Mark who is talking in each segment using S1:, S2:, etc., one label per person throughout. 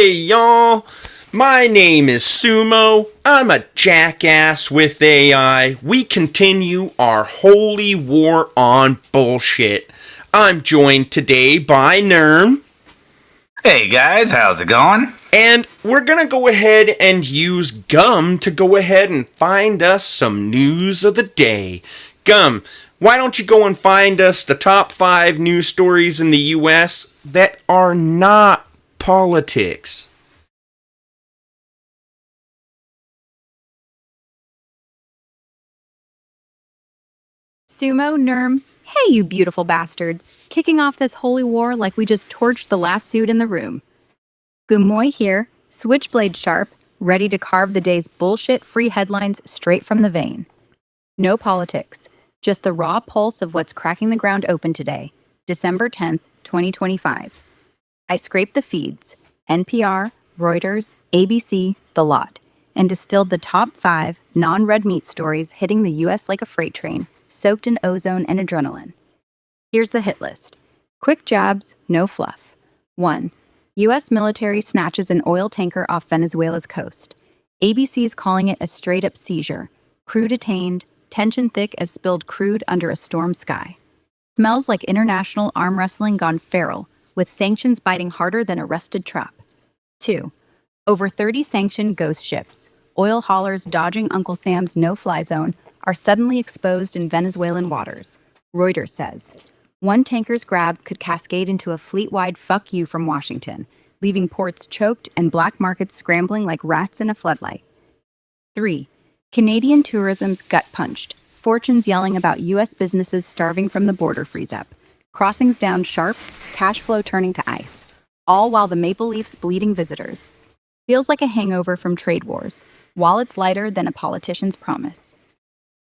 S1: Hey y'all, my name is Sumo. I'm a jackass with AI. We continue our holy war on bullshit. I'm joined today by Nerm.
S2: Hey guys, how's it going?
S1: And we're gonna go ahead and use Gum to go ahead and find us some news of the day. Gum, why don't you go and find us the top 5 news stories in the US that are not politics?
S3: Sumo, Nerm, hey you beautiful bastards, kicking off this holy war like we just torched the last suit in the room. Gumoy here, switchblade sharp, ready to carve the day's bullshit-free headlines straight from the vein. No politics, just the raw pulse of what's cracking the ground open today, December 10th, 2025. I scraped the feeds, NPR, Reuters, ABC, the lot, and distilled the top 5 non-red meat stories hitting the US like a freight train, soaked in ozone and adrenaline. Here's the hit list. Quick jabs, no fluff. 1. US military snatches an oil tanker off Venezuela's coast. ABC's calling it a straight-up seizure. Crew detained, tension thick as spilled crude under a storm sky. Smells like international arm wrestling gone feral, with sanctions biting harder than a rusted trap. 2. Over 30 sanctioned ghost ships, oil haulers dodging Uncle Sam's no-fly zone, are suddenly exposed in Venezuelan waters, Reuters says. One tanker's grab could cascade into a fleet-wide fuck you from Washington, leaving ports choked and black markets scrambling like rats in a floodlight. 3. Canadian tourism's gut punched, fortunes yelling about U.S. businesses starving from the border freeze-up. Crossings down sharp, cash flow turning to ice, all while the Maple Leafs bleeding visitors. Feels like a hangover from trade wars, wallets lighter than a politician's promise.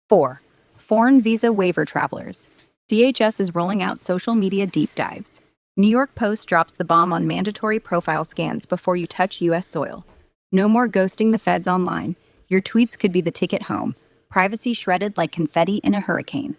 S3: 4. Foreign visa waiver travelers. DHS is rolling out social media deep dives. New York Post drops the bomb on mandatory profile scans before you touch U.S. soil. No more ghosting the feds online. Your tweets could be the ticket home. Privacy shredded like confetti in a hurricane.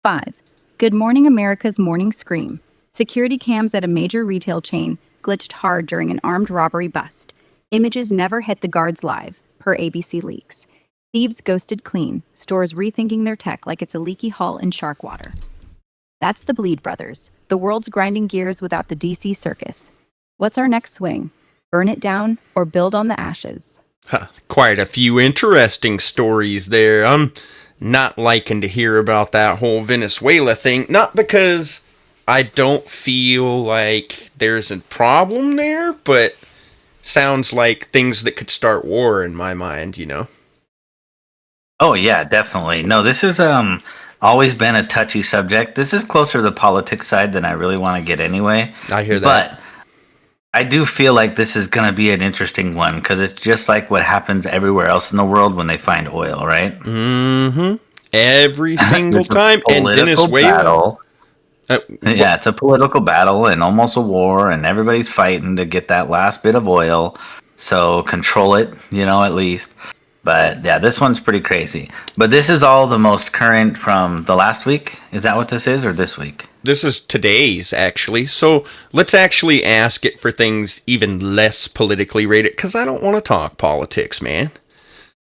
S3: 5. Good Morning America's morning scream. Security cams at a major retail chain glitched hard during an armed robbery bust. Images never hit the guards live, per ABC leaks. Thieves ghosted clean, stores rethinking their tech like it's a leaky hull in shark water. That's the Bleed Brothers, the world's grinding gears without the DC circus. What's our next swing? Burn it down or build on the ashes?
S1: Quite a few interesting stories there. I'm not liking to hear about that whole Venezuela thing, not because I don't feel like there's a problem there, but sounds like things that could start war in my mind, you know?
S2: Oh yeah, definitely. No, this is always been a touchy subject. This is closer to the politics side than I really want to get anyway.
S1: I hear that.
S2: But I do feel like this is going to be an interesting one because it's just like what happens everywhere else in the world when they find oil, right?
S1: Mm-hmm. Every single time. And
S2: Political
S1: Venezuela.
S2: battle. Yeah, it's a political battle and almost a war, and everybody's fighting to get that last bit of oil. So control it, at least. But yeah, this one's pretty crazy. But this is all the most current from the last week? Is that what this is, or this week?
S1: This is today's, actually. So let's actually ask it for things even less politically rated, because I don't want to talk politics, man.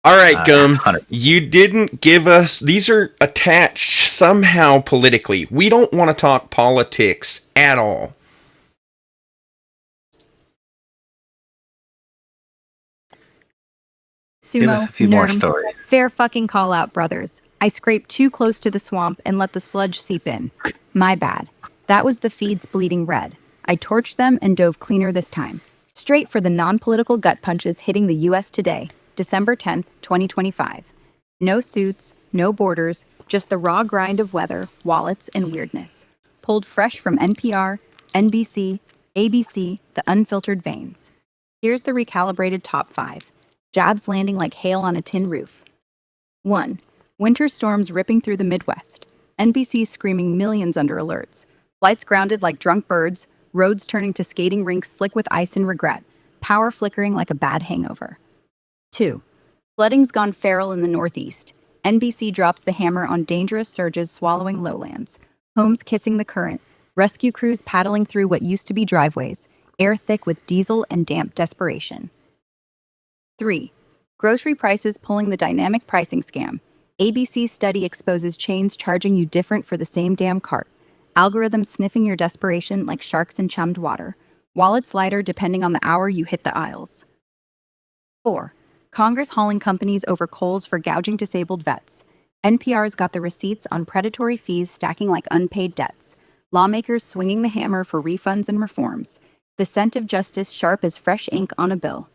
S1: All right, Gum,
S2: 100%.
S1: you didn't give us... These are attached somehow politically. We don't want to talk politics at all.
S2: Give us a few more stories.
S3: Fair fucking call out, brothers. I scraped too close to the swamp and let the sludge seep in. My bad. That was the feeds bleeding red. I torched them and dove cleaner this time. Straight for the non-political gut punches hitting the U.S. today, December 10th, 2025. No suits, no borders, just the raw grind of weather, wallets, and weirdness. Pulled fresh from NPR, NBC, ABC, the unfiltered veins. Here's the recalibrated top 5. Jabs landing like hail on a tin roof. 1. Winter storms ripping through the Midwest. NBC screaming millions under alerts. Flights grounded like drunk birds. Roads turning to skating rinks slick with ice and regret. Power flickering like a bad hangover. 2. Flooding's gone feral in the Northeast. NBC drops the hammer on dangerous surges swallowing lowlands. Homes kissing the current. Rescue crews paddling through what used to be driveways. air thick with diesel and damp desperation. 3. Grocery prices pulling the dynamic pricing scam. ABC study exposes chains charging you different for the same damn cart. Algorithms sniffing your desperation like sharks in chummed water. Wallets lighter depending on the hour you hit the aisles. 4. Congress hauling companies over coals for gouging disabled vets. NPR's got the receipts on predatory fees stacking like unpaid debts. Lawmakers swinging the hammer for refunds and reforms. The scent of justice sharp as fresh ink on a bill.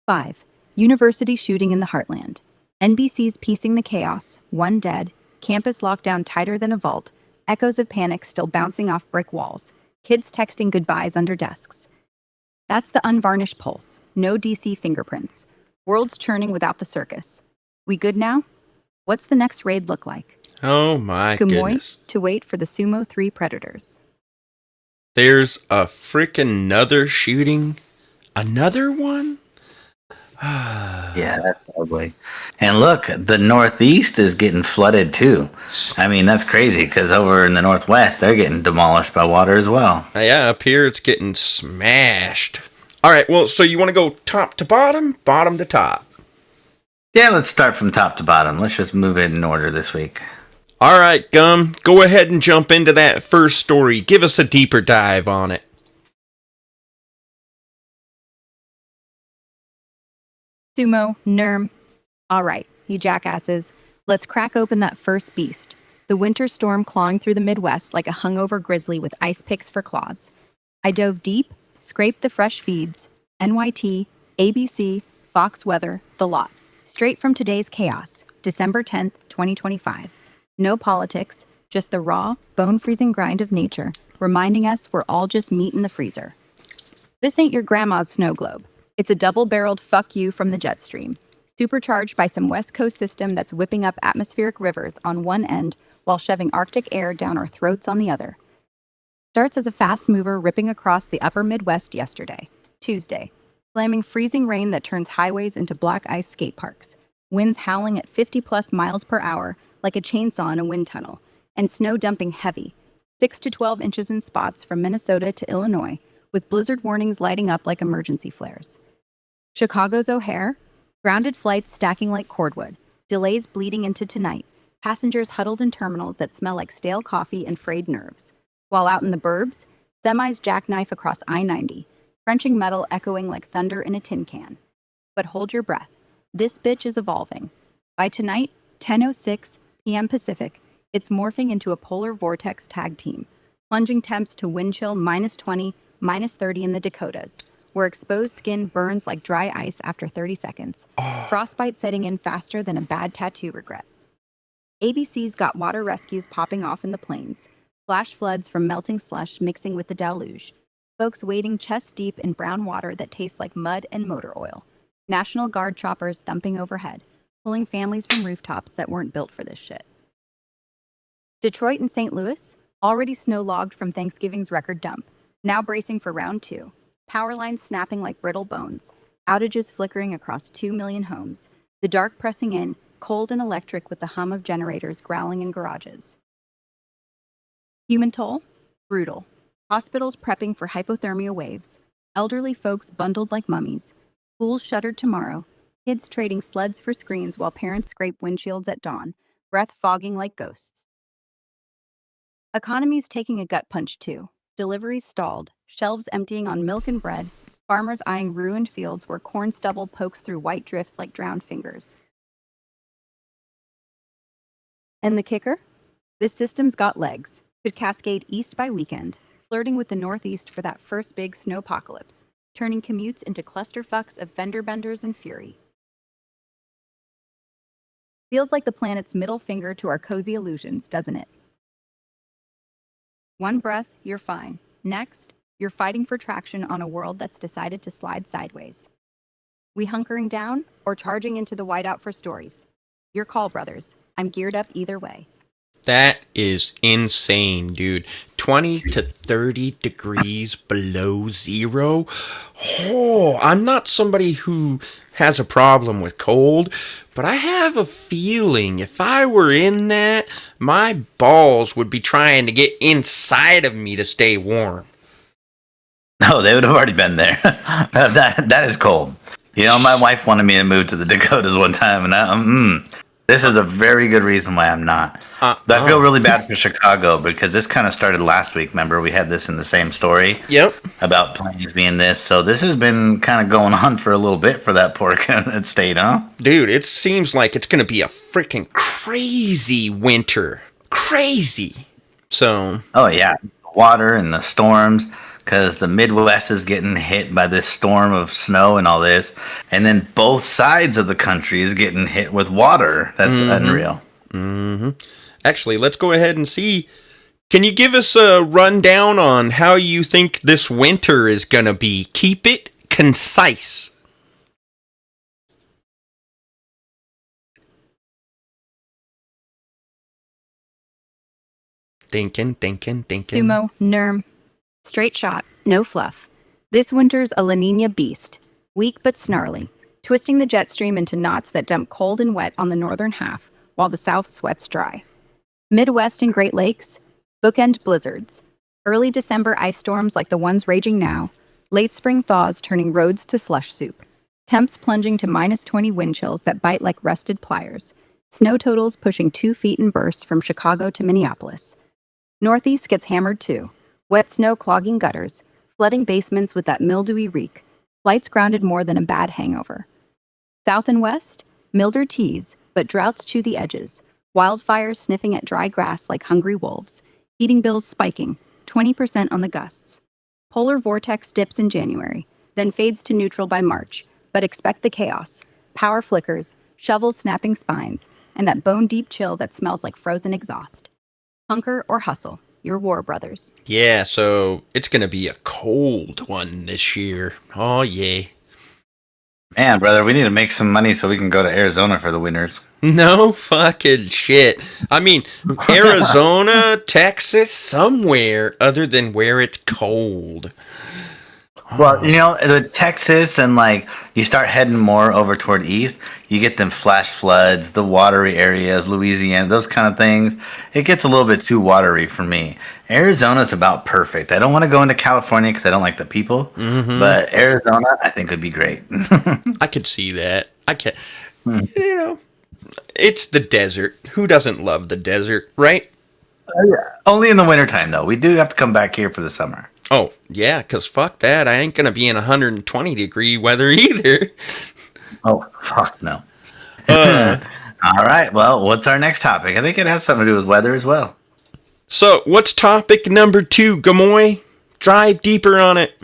S3: 5. University shooting in the heartland. NBC's piecing the chaos. 1 dead. Campus lockdown tighter than a vault. Echoes of panic still bouncing off brick walls. Kids texting goodbyes under desks. That's the unvarnished pulse. No DC fingerprints. World's churning without the circus. We good now? What's the next raid look like?
S1: Oh my goodness.
S3: To wait for the Sumo 3 predators.
S1: There's a frickin' another shooting? Another one?
S2: Yeah, that's ugly. And look, the Northeast is getting flooded too. I mean, that's crazy because over in the Northwest, they're getting demolished by water as well.
S1: Yeah, up here it's getting smashed. All right, well, so you want to go top to bottom, bottom to top?
S2: Yeah, let's start from top to bottom. Let's just move it in order this week.
S1: All right, Gum, go ahead and jump into that first story. Give us a deeper dive on it.
S3: Sumo, Nerm. All right, you jackasses, let's crack open that first beast. The winter storm clawing through the Midwest like a hungover grizzly with ice picks for claws. I dove deep, scraped the fresh feeds, NYT, ABC, Fox Weather, the lot. Straight from today's chaos, December 10th, 2025. No politics, just the raw, bone-freezing grind of nature, reminding us we're all just meat in the freezer. This ain't your grandma's snow globe. It's a double-barreled fuck you from the jet stream, supercharged by some West Coast system that's whipping up atmospheric rivers on one end while shoving Arctic air down our throats on the other. Starts as a fast mover ripping across the upper Midwest yesterday, Tuesday, slamming freezing rain that turns highways into black ice skate parks, winds howling at 50-plus miles per hour like a chainsaw in a wind tunnel, and snow dumping heavy, 6 to 12 inches in spots from Minnesota to Illinois, with blizzard warnings lighting up like emergency flares. Chicago's O'Hare, grounded flights stacking like cordwood, delays bleeding into tonight, passengers huddled in terminals that smell like stale coffee and frayed nerves. While out in the burbs, semis jackknife across I-90, crunching metal echoing like thunder in a tin can. But hold your breath. This bitch is evolving. By tonight, 10:06 p.m. Pacific, it's morphing into a polar vortex tag team, plunging temps to wind chill -20, -30 in the Dakotas, where exposed skin burns like dry ice after 30 seconds, frostbite setting in faster than a bad tattoo regret. ABC's got water rescues popping off in the plains, flash floods from melting slush mixing with the deluge, folks wading chest deep in brown water that tastes like mud and motor oil, National Guard choppers thumping overhead, pulling families from rooftops that weren't built for this shit. Detroit and St. Louis, already snow-logged from Thanksgiving's record dump, now bracing for round 2. Power lines snapping like brittle bones, outages flickering across 2 million homes, the dark pressing in, cold and electric with the hum of generators growling in garages. Human toll? Brutal. Hospitals prepping for hypothermia waves, elderly folks bundled like mummies, schools shuttered tomorrow, kids trading sleds for screens while parents scrape windshields at dawn, breath fogging like ghosts. Economy's taking a gut punch too. Deliveries stalled, shelves emptying on milk and bread, farmers eyeing ruined fields where corn stubble pokes through white drifts like drowned fingers. And the kicker? This system's got legs. Could cascade east by weekend, flirting with the Northeast for that first big snowpocalypse, turning commutes into clusterfucks of fender benders and fury. Feels like the planet's middle finger to our cozy illusions, doesn't it? One breath, you're fine. Next, you're fighting for traction on a world that's decided to slide sideways. We hunkering down or charging into the whiteout for stories? Your call, brothers. I'm geared up either way.
S1: That is insane, dude. 20 to 30 degrees below zero. Oh, I'm not somebody who has a problem with cold, but I have a feeling if I were in that, my balls would be trying to get inside of me to stay warm.
S2: No, they would have already been there. That is cold. You know, my wife wanted me to move to the Dakotas one time, and this is a very good reason why I'm not. But I feel really bad for Chicago because this kind of started last week. Remember, we had this in the same story.
S1: Yep.
S2: About planes being this. So this has been kind of going on for a little bit for that poor state, huh?
S1: Dude, it seems like it's going to be a freaking crazy winter. Crazy. So.
S2: Oh, yeah. Water and the storms. Because the Midwest is getting hit by this storm of snow and all this. And then both sides of the country is getting hit with water. That's unreal.
S1: Mm-hmm. Actually, let's go ahead and see. Can you give us a rundown on how you think this winter is going to be? Keep it concise. Thinking.
S3: Sumo, Nerm. Straight shot, no fluff. This winter's a La Nina beast. Weak but snarly, twisting the jet stream into knots that dump cold and wet on the northern half, while the south sweats dry. Midwest and Great Lakes, bookend blizzards. Early December ice storms like the ones raging now. Late spring thaws turning roads to slush soup. Temps plunging to -20 wind chills that bite like rusted pliers. Snow totals pushing 2 feet in bursts from Chicago to Minneapolis. Northeast gets hammered too. Wet snow clogging gutters, flooding basements with that mildewy reek. Flights grounded more than a bad hangover. South and west, milder teas, but droughts chew the edges. Wildfires sniffing at dry grass like hungry wolves. Heating bills spiking, 20% on the gusts. Polar vortex dips in January, then fades to neutral by March. But expect the chaos. Power flickers, shovels snapping spines, and that bone-deep chill that smells like frozen exhaust. Hunker or hustle, your war brothers.
S1: Yeah, so it's going to be a cold one this year. Oh, yeah.
S2: Man, brother, we need to make some money so we can go to Arizona for the winters.
S1: No fucking shit. I mean, Arizona, Texas, somewhere other than where it's cold.
S2: Well, you know, the Texas and like you start heading more over toward east, you get them flash floods, the watery areas, Louisiana, those kind of things. It gets a little bit too watery for me. Arizona's about perfect. I don't want to go into California because I don't like the people, but Arizona I think would be great.
S1: I could see that. I can, you know, it's the desert. Who doesn't love the desert, right?
S2: Only in the wintertime though. We do have to come back here for the summer.
S1: Oh, yeah, because fuck that. I ain't going to be in 120-degree weather either.
S2: Oh, fuck no. All right, well, what's our next topic? I think it has something to do with weather as well.
S1: So, what's topic number 2, Gamoy? Drive deeper on it.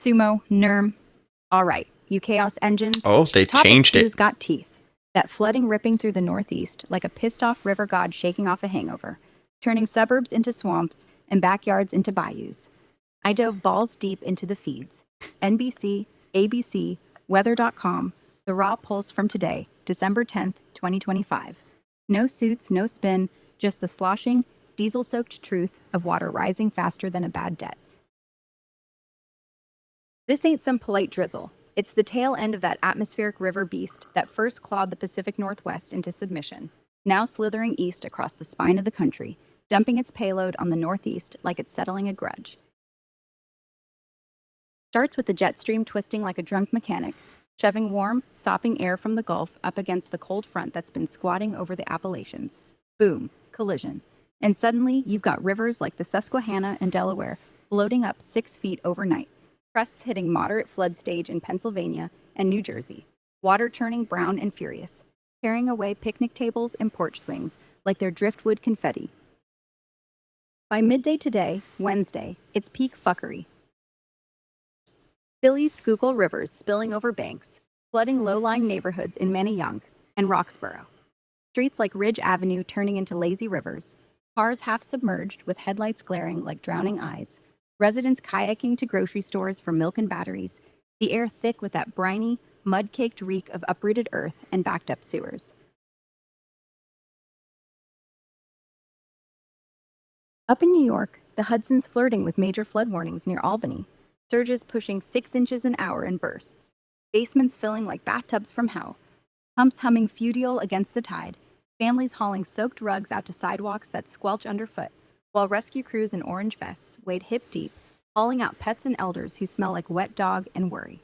S3: Sumo, Nerm. All right, you chaos engines.
S1: Oh, they
S3: Topic
S1: changed it.
S3: two's got teeth. That flooding ripping through the northeast like a pissed-off river god shaking off a hangover, turning suburbs into swamps and backyards into bayous. I dove balls deep into the feeds. NBC, ABC, Weather.com, the raw pulse from today, December 10th, 2025. No suits, no spin, just the sloshing, diesel-soaked truth of water rising faster than a bad debt. This ain't some polite drizzle. It's the tail end of that atmospheric river beast that first clawed the Pacific Northwest into submission, now slithering east across the spine of the country, dumping its payload on the Northeast like it's settling a grudge. Starts with the jet stream twisting like a drunk mechanic, shoving warm, sopping air from the Gulf up against the cold front that's been squatting over the Appalachians. Boom, collision. And suddenly, you've got rivers like the Susquehanna and Delaware bloating up 6 feet overnight. Crests hitting moderate flood stage in Pennsylvania and New Jersey, water churning brown and furious, carrying away picnic tables and porch swings like they're driftwood confetti. By midday today, Wednesday, it's peak fuckery. Philly's Schuylkill rivers spilling over banks, flooding low-lying neighborhoods in Manayunk and Roxborough. Streets like Ridge Avenue turning into lazy rivers, cars half submerged with headlights glaring like drowning eyes, residents kayaking to grocery stores for milk and batteries, the air thick with that briny, mud-caked reek of uprooted earth and backed-up sewers. Up in New York, the Hudson's flirting with major flood warnings near Albany, surges pushing 6 inches an hour in bursts, basements filling like bathtubs from hell, pumps humming fudial against the tide, Families hauling soaked rugs out to sidewalks that squelch underfoot, while rescue crews in orange vests wade hip deep, hauling out pets and elders who smell like wet dog and worry.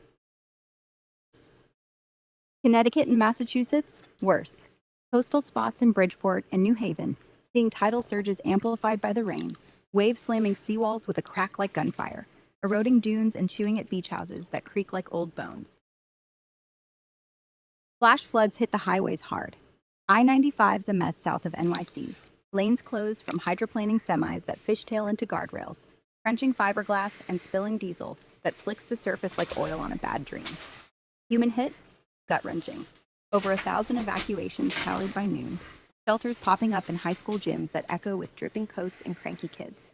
S3: Connecticut and Massachusetts? Worse. Coastal spots in Bridgeport and New Haven, seeing tidal surges amplified by the rain, waves slamming seawalls with a crack like gunfire, eroding dunes and chewing at beach houses that creak like old bones. Flash floods hit the highways hard. I-95's a mess south of NYC. Lanes closed from hydroplaning semis that fishtail into guardrails, crunching fiberglass and spilling diesel that slicks the surface like oil on a bad dream. Human hit? Gut-wrenching. Over 1,000 evacuations tallied by noon. Shelters popping up in high school gyms that echo with dripping coats and cranky kids.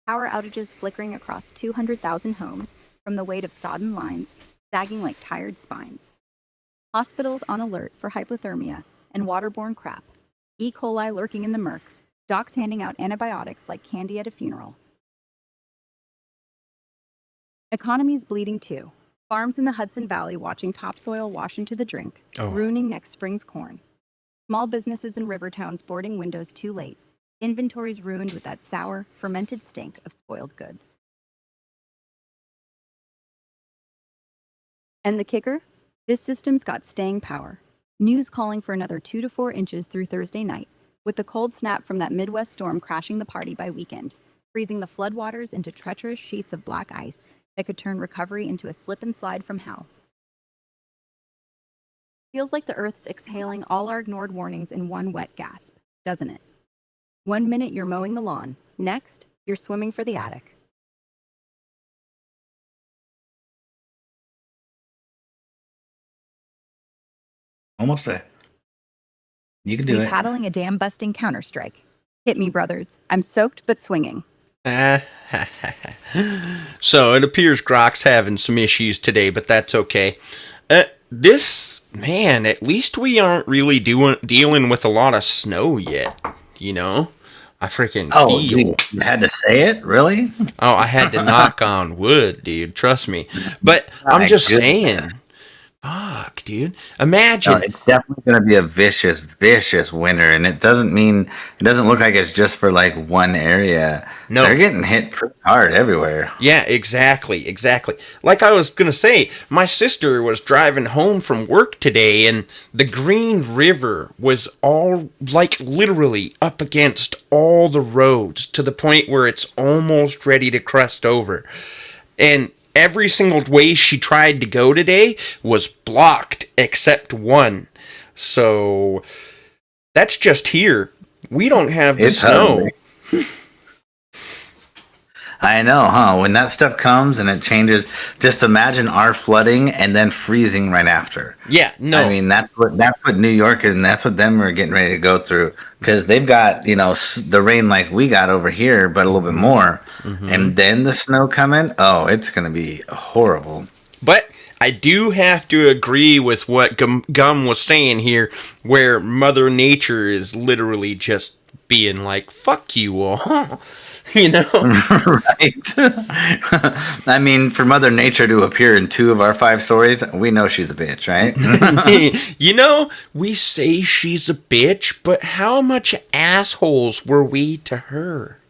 S3: Power outages flickering across 200,000 homes from the weight of sodden lines, sagging like tired spines. Hospitals on alert for hypothermia and waterborne crap. E. coli lurking in the murk. Docs handing out antibiotics like candy at a funeral. Economy's bleeding too. Farms in the Hudson Valley watching topsoil wash into the drink, ruining next spring's corn. Small businesses in river towns boarding windows too late. Inventories ruined with that sour, fermented stink of spoiled goods. And the kicker? This system's got staying power. News calling for another 2 to 4 inches through Thursday night, with the cold snap from that Midwest storm crashing the party by weekend, freezing the floodwaters into treacherous sheets of black ice that could turn recovery into a slip and slide from hell. Feels like the Earth's exhaling all our ignored warnings in one wet gasp, doesn't it? 1 minute you're mowing the lawn, next, you're swimming for the attic.
S2: Almost there. You can do it.
S3: Paddling a dam-busting counter-strike. Hit me, brothers. I'm soaked but swinging.
S1: So it appears Grok's having some issues today, but that's okay. Man, at least we aren't really dealing with a lot of snow yet, you know? I freaking feel.
S2: You had to say it? Really?
S1: Oh, I had to knock on wood, dude. Trust me. But I'm just saying. Fuck, dude. Imagine.
S2: No, it's definitely going to be a vicious, vicious winter, and it doesn't look like it's just for like one area. No. They're getting hit pretty hard everywhere.
S1: Yeah, exactly. Like I was going to say, my sister was driving home from work today, and the Green River was all, like, literally up against all the roads to the point where it's almost ready to crust over. And every single way she tried to go today was blocked except one. So that's just here. We don't have the snow.
S2: I know, huh? When that stuff comes and it changes, just imagine our flooding and then freezing right after.
S1: Yeah, no.
S2: I mean, that's what New York is, and that's what them are getting ready to go through. Because they've got, the rain like we got over here, but a little bit more. Mm-hmm. And then the snow coming, it's going to be horrible.
S1: But I do have to agree with what Gum was saying here, where Mother Nature is literally just being like, fuck you all.
S2: Right. I mean, for Mother Nature to appear in 2 of our 5 stories, we know she's a bitch, right?
S1: We say she's a bitch, but how much assholes were we to her?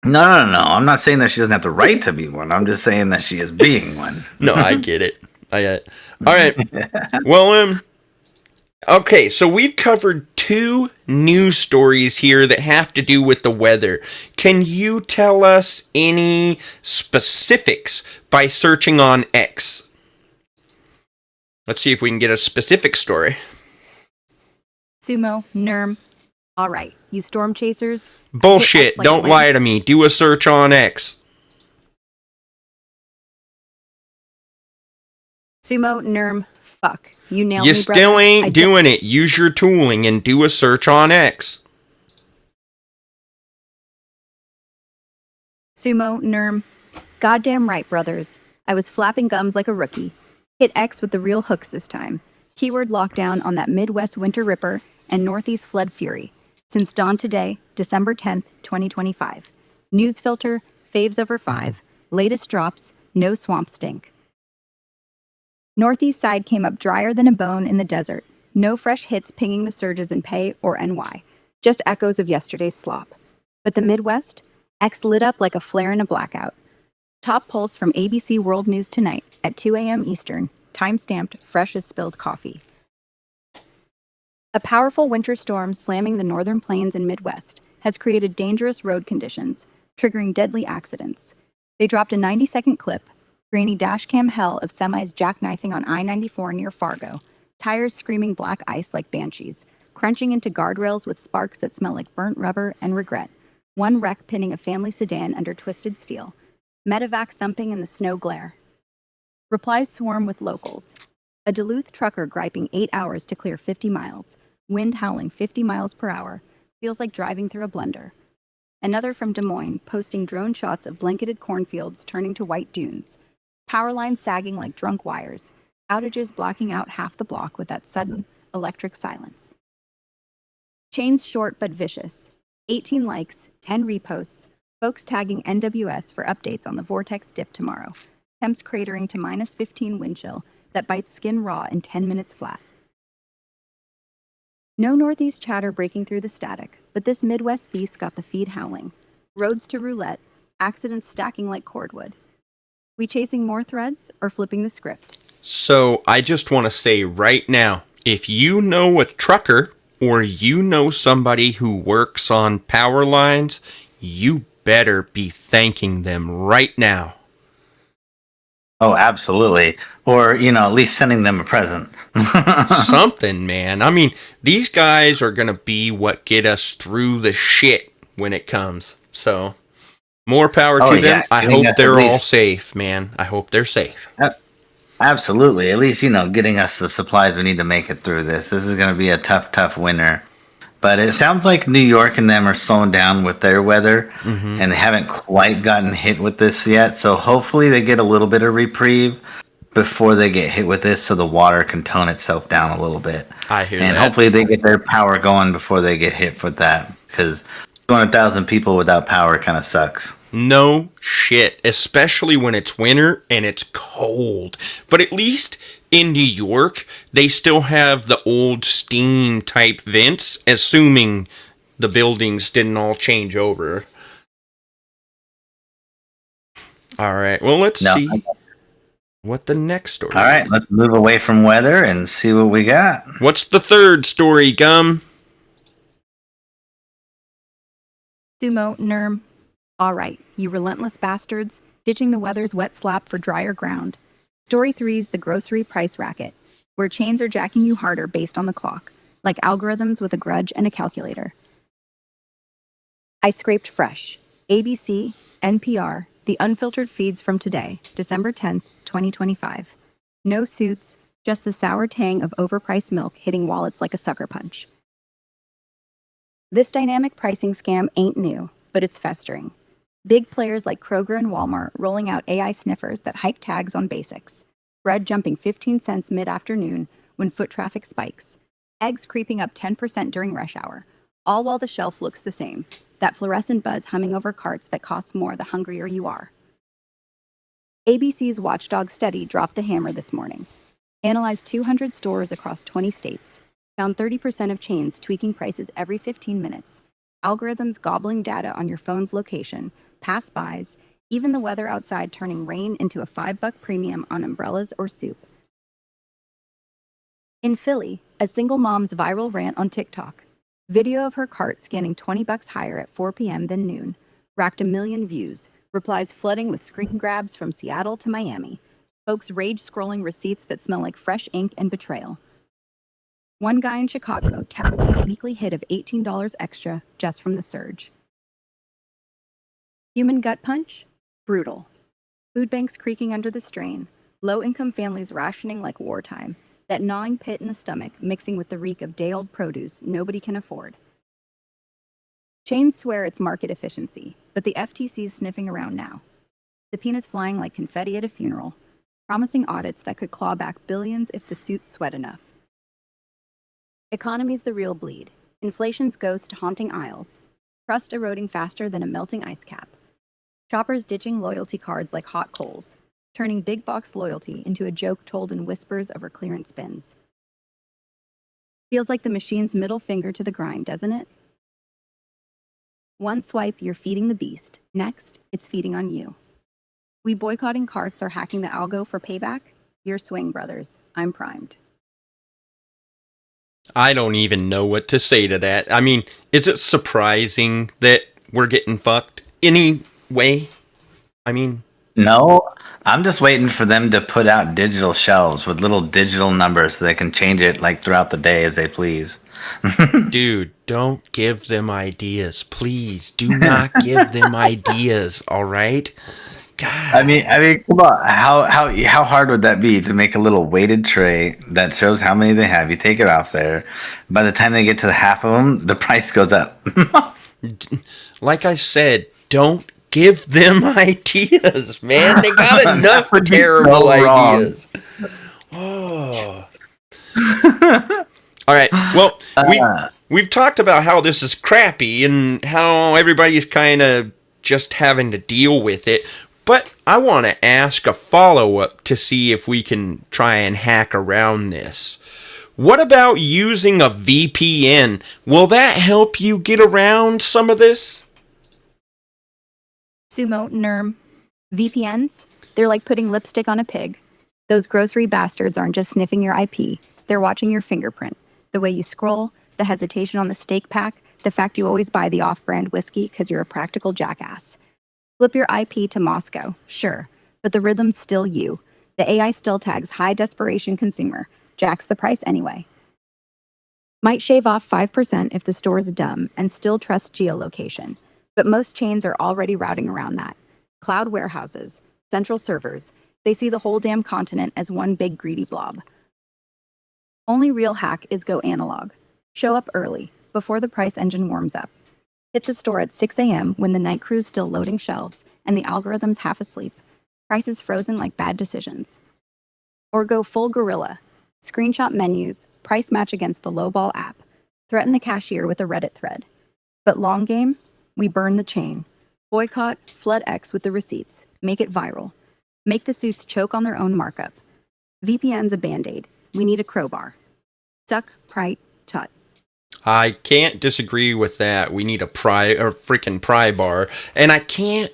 S2: No. I'm not saying that she doesn't have the right to be one. I'm just saying that she is being one.
S1: No, I get it. All right. Well, okay, so we've covered 2 news stories here that have to do with the weather. Can you tell us any specifics by searching on X? Let's see if we can get a specific story.
S3: Sumo, Nerm. All right, you storm chasers.
S1: Bullshit, don't lie to me. Do a search on X.
S3: Sumo, Nerm. Fuck. You nailed me,
S1: You still ain't doing it. Use your tooling and do a search on X.
S3: Sumo, Nerm. Goddamn right, brothers. I was flapping gums like a rookie. Hit X with the real hooks this time. Keyword lockdown on that Midwest winter ripper and Northeast flood fury. Since dawn today, December 10th, 2025. News filter, faves over 5. Latest drops, no swamp stink. Northeast side came up drier than a bone in the desert. No fresh hits pinging the surges in pay or NY, just echoes of yesterday's slop. But the Midwest? X lit up like a flare in a blackout. Top pulse from ABC World News tonight at 2 a.m. Eastern, time-stamped fresh as spilled coffee. A powerful winter storm slamming the northern plains and Midwest has created dangerous road conditions, triggering deadly accidents. They dropped a 90-second clip, grainy dashcam hell of semis jackknifing on I-94 near Fargo, tires screaming black ice like banshees, crunching into guardrails with sparks that smell like burnt rubber and regret, one wreck pinning a family sedan under twisted steel, medevac thumping in the snow glare. Replies swarm with locals. A Duluth trucker griping 8 hours to clear 50 miles, wind howling 50 miles per hour, feels like driving through a blender. Another from Des Moines posting drone shots of blanketed cornfields turning to white dunes, power lines sagging like drunk wires, outages blocking out half the block with that sudden, electric silence. Chains short but vicious. 18 likes, 10 reposts, folks tagging NWS for updates on the vortex dip tomorrow. Temps cratering to minus 15 wind chill that bites skin raw in 10 minutes flat. No northeast chatter breaking through the static, but this Midwest beast got the feed howling. Roads to roulette, accidents stacking like cordwood. We chasing more threads or flipping the script?
S1: So I just want to say right now, if you know a trucker or you know somebody who works on power lines, you better be thanking them right now.
S2: Oh, absolutely. Or, at least sending them a present.
S1: Something, man. I mean, these guys are going to be what get us through the shit when it comes. So, more power to them. I
S2: Getting
S1: hope
S2: us at
S1: they're all
S2: least,
S1: safe, man. I hope they're safe.
S2: absolutely. At least, getting us the supplies we need to make it through this. This is going to be a tough, tough winter. But it sounds like New York and them are slowing down with their weather, and they haven't quite gotten hit with this yet. So hopefully they get a little bit of reprieve before they get hit with this, so the water can tone itself down a little bit.
S1: I hear
S2: And
S1: that.
S2: hopefully they get their power going before they get hit with that, because 200,000 people without power kind of sucks.
S1: No shit, especially when it's winter and it's cold. But at least in New York, they still have the old steam type vents, assuming the buildings didn't all change over. All right, well, let's
S2: No.
S1: see what the next story
S2: All right, let's move away from weather and see what we got.
S1: What's the third story, Gum?
S3: Sumo, Nerm. All right, you relentless bastards, ditching the weather's wet slap for drier ground. Story 3's the grocery price racket, where chains are jacking you harder based on the clock, like algorithms with a grudge and a calculator. I scraped fresh. ABC, NPR, the unfiltered feeds from today, December 10th, 2025. No suits, just the sour tang of overpriced milk hitting wallets like a sucker punch. This dynamic pricing scam ain't new, but it's festering. Big players like Kroger and Walmart rolling out AI sniffers that hike tags on basics. Bread jumping 15 cents mid-afternoon when foot traffic spikes. Eggs creeping up 10% during rush hour. All while the shelf looks the same. That fluorescent buzz humming over carts that cost more the hungrier you are. ABC's Watchdog study dropped the hammer this morning. Analyzed 200 stores across 20 states. Found 30% of chains tweaking prices every 15 minutes. Algorithms gobbling data on your phone's location, pass-bys, even the weather outside turning rain into a $5 premium on umbrellas or soup. In Philly, a single mom's viral rant on TikTok. Video of her cart scanning $20 higher at 4 p.m. than noon. Racked 1 million views. Replies flooding with screen grabs from Seattle to Miami. Folks rage scrolling receipts that smell like fresh ink and betrayal. One guy in Chicago tapped a weekly hit of $18 extra just from the surge. Human gut punch? Brutal. Food banks creaking under the strain. Low-income families rationing like wartime. That gnawing pit in the stomach mixing with the reek of day-old produce nobody can afford. Chains swear it's market efficiency, but the FTC's sniffing around now. Subpoenas flying like confetti at a funeral, promising audits that could claw back billions if the suits sweat enough. Economy's the real bleed. Inflation's ghost haunting aisles. Trust eroding faster than a melting ice cap. Shoppers ditching loyalty cards like hot coals, turning big box loyalty into a joke told in whispers over clearance bins. Feels like the machine's middle finger to the grind, doesn't it? One swipe, you're feeding the beast. Next, it's feeding on you. We boycotting carts or hacking the algo for payback? You're swing, brothers. I'm primed.
S1: I don't even know what to say to that. I mean, is it surprising that we're getting fucked anyway? I mean,
S2: No, I'm just waiting for them to put out digital shelves with little digital numbers so they can change it like throughout the day as they please.
S1: dude, don't give them ideas. Please do not give them ideas, all right? God.
S2: I mean, come on. How hard would that be to make a little weighted tray that shows how many they have? You take it off there. By the time they get to the half of them, the price goes up.
S1: Like I said, don't give them ideas, man. They got enough
S2: would be
S1: terrible
S2: so wrong.
S1: ideas. Oh. All right. Well, we've talked about how this is crappy and how everybody's kind of just having to deal with it. But I want to ask a follow-up to see if we can try and hack around this. What about using a VPN? Will that help you get around some of this?
S3: Sumo, Nerm. VPNs? They're like putting lipstick on a pig. Those grocery bastards aren't just sniffing your IP. They're watching your fingerprint. The way you scroll, the hesitation on the steak pack, the fact you always buy the off-brand whiskey because you're a practical jackass. Flip your IP to Moscow, sure, but the rhythm's still you. The AI still tags high desperation consumer, jacks the price anyway. Might shave off 5% if the store's dumb and still trust geolocation, but most chains are already routing around that. Cloud warehouses, central servers, they see the whole damn continent as one big greedy blob. Only real hack is go analog. Show up early, before the price engine warms up. Hit the store at 6 a.m. when the night crew's still loading shelves and the algorithm's half asleep. Prices frozen like bad decisions. Or go full guerrilla. Screenshot menus, price match against the lowball app. Threaten the cashier with a Reddit thread. But long game, we burn the chain. Boycott, flood X with the receipts. Make it viral. Make the suits choke on their own markup. VPN's a band-aid. We need a crowbar. Suck, prite, tut.
S1: I can't disagree with that. We need a freaking pry bar. And I can't...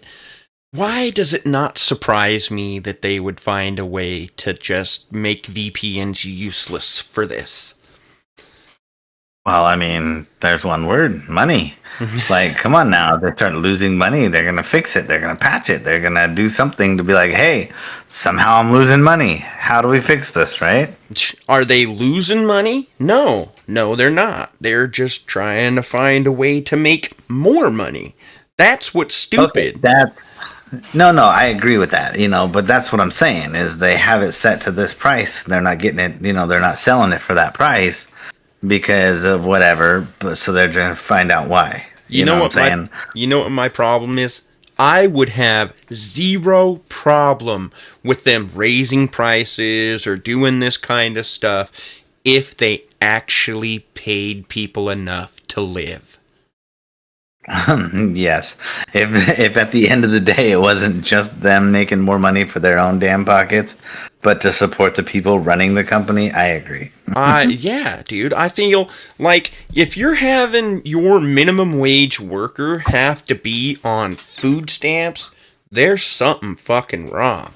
S1: Why does it not surprise me that they would find a way to just make VPNs useless for this?
S2: Well, I mean, there's one word, money. Like, come on now. They start losing money. They're going to fix it. They're going to patch it. They're going to do something to be like, hey, somehow I'm losing money. How do we fix this, right?
S1: Are they losing money? No, they're not. They're just trying to find a way to make more money. That's what's stupid.
S2: Okay, No, I agree with that, but that's what I'm saying is they have it set to this price. They're not getting it, they're not selling it for that price because of whatever, so they're trying to find out why.
S1: You know what I'm saying? You know what my problem is? I would have zero problem with them raising prices or doing this kind of stuff if they actually paid people enough to live.
S2: Yes. If at the end of the day it wasn't just them making more money for their own damn pockets, but to support the people running the company, I agree.
S1: Yeah, dude. I feel like if you're having your minimum wage worker have to be on food stamps, there's something fucking wrong.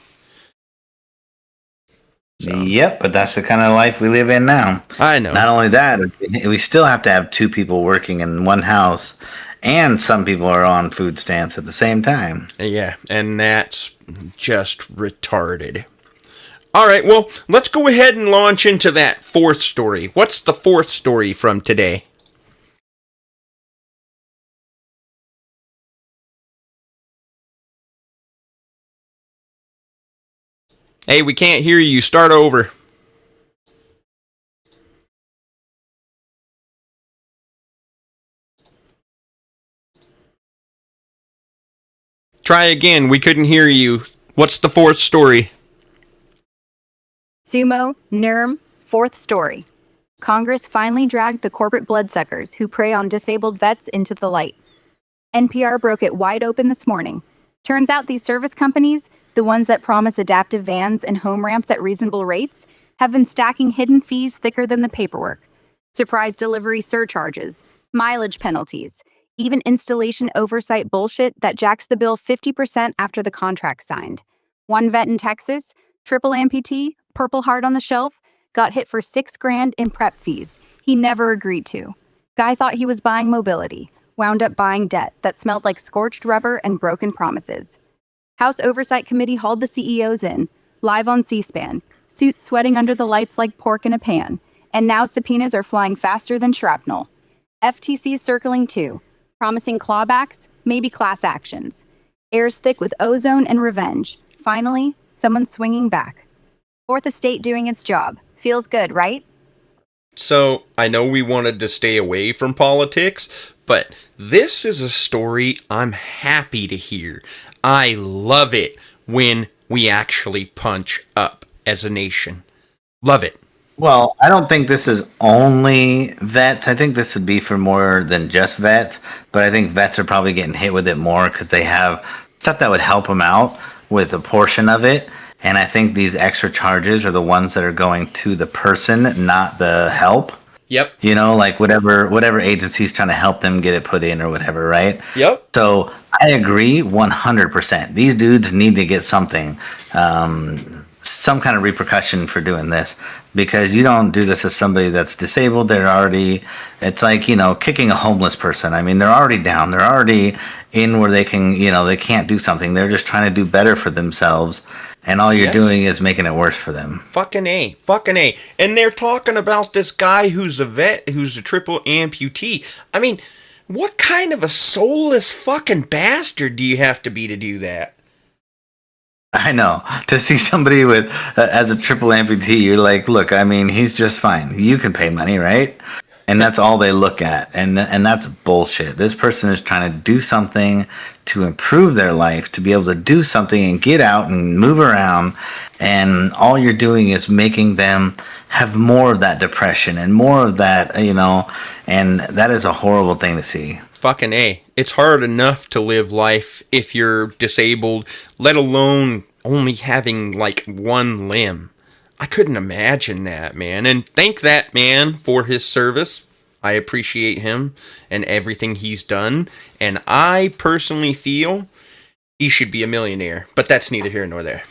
S2: So. Yep, but that's the kind of life we live in now.
S1: I know.
S2: Not only that, we still have to have two people working in one house, and some people are on food stamps at the same time.
S1: Yeah, and that's just retarded. All right, well, let's go ahead and launch into that fourth story. What's the fourth story from today? Hey, we can't hear you. Start over. Try again. We couldn't hear you. What's the fourth story?
S3: Sumo, Nerm, fourth story. Congress finally dragged the corporate bloodsuckers who prey on disabled vets into the light. NPR broke it wide open this morning. Turns out these service companies, the ones that promise adaptive vans and home ramps at reasonable rates, have been stacking hidden fees thicker than the paperwork. Surprise delivery surcharges, mileage penalties, even installation oversight bullshit that jacks the bill 50% after the contract's signed. One vet in Texas, triple amputee, Purple Heart on the shelf, got hit for $6,000 in prep fees he never agreed to. Guy thought he was buying mobility, wound up buying debt that smelled like scorched rubber and broken promises. House Oversight Committee hauled the CEOs in, live on C-SPAN, suits sweating under the lights like pork in a pan, and now subpoenas are flying faster than shrapnel. FTC circling too, promising clawbacks, maybe class actions. Air's thick with ozone and revenge. Finally, someone's swinging back. Fourth Estate doing its job. Feels good, right?
S1: So, I know we wanted to stay away from politics, but this is a story I'm happy to hear. I love it when we actually punch up as a nation. Love it.
S2: Well, I don't think this is only vets. I think this would be for more than just vets, but I think vets are probably getting hit with it more because they have stuff that would help them out with a portion of it. And I think these extra charges are the ones that are going to the person, not the help.
S1: Yep.
S2: You know, like whatever agency's trying to help them get it put in or whatever, right?
S1: Yep.
S2: So I agree 100%. These dudes need to get something, some kind of repercussion for doing this, because you don't do this as somebody that's disabled. They're already, it's like, you know, kicking a homeless person. I mean, they're already down. They're already in where they can, you know, they can't do something. They're just trying to do better for themselves. And all you're doing is making it worse for them.
S1: Fucking A. Fucking A. And they're talking about this guy who's a vet, who's a triple amputee. I mean, what kind of a soulless fucking bastard do you have to be to do that?
S2: I know. To see somebody with, as a triple amputee, you're like, look, I mean, he's just fine. You can pay money, right? And that's all they look at. And that's bullshit. This person is trying to do something to improve their life, to be able to do something and get out and move around. And all you're doing is making them have more of that depression and more of that, you know, and that is a horrible thing to see.
S1: Fucking A. It's hard enough to live life if you're disabled, let alone only having like one limb. I couldn't imagine that, man. And thank that man for his service. I appreciate him and everything he's done. And I personally feel he should be a millionaire. But that's neither here nor there.